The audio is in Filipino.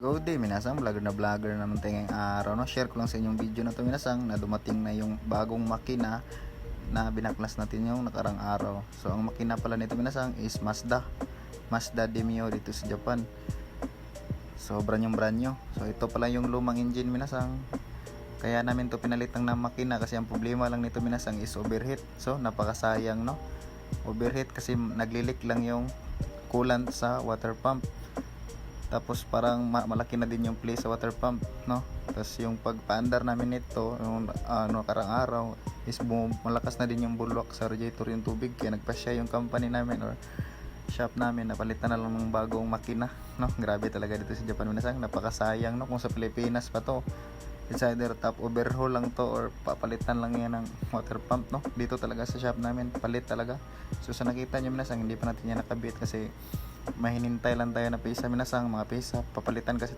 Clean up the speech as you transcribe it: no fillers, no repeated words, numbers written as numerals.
Go day, minasang vlogger na vlogger naman tayo ngayong araw, no? Share ko lang sa inyong video na to, minasang na dumating na yung bagong makina na binaklas natin yung nakarang araw. So ang makina pala nito, minasang, is Mazda Demio dito sa Japan. So brand new. So ito pala yung lumang engine, minasang. Kaya namin to pinalitan ng makina kasi ang problema lang nito, minasang, is overheat. So napakasayang, no? Overheat kasi naglilik lang yung coolant sa water pump. Tapos parang malaki na din yung play sa water pump, no? Tapos yung pagpaandar namin nito yung karang araw is malakas na din yung bulwak sa radiator yung tubig, kaya nagpasya yung company namin or shop namin na palitan na lang ng bagong makina, no? Grabe talaga dito sa Japan, minasang napakasayang, no? Kung sa Pilipinas pa to, it's either top overhaul lang to or papalitan lang yan ng water pump, no? Dito talaga sa shop namin palit talaga. So sa nakita nyo, minasang, hindi pa natin yan nakabit kasi mahinintay lang tayo na pisa, minasang, mga pisa papalitan kasi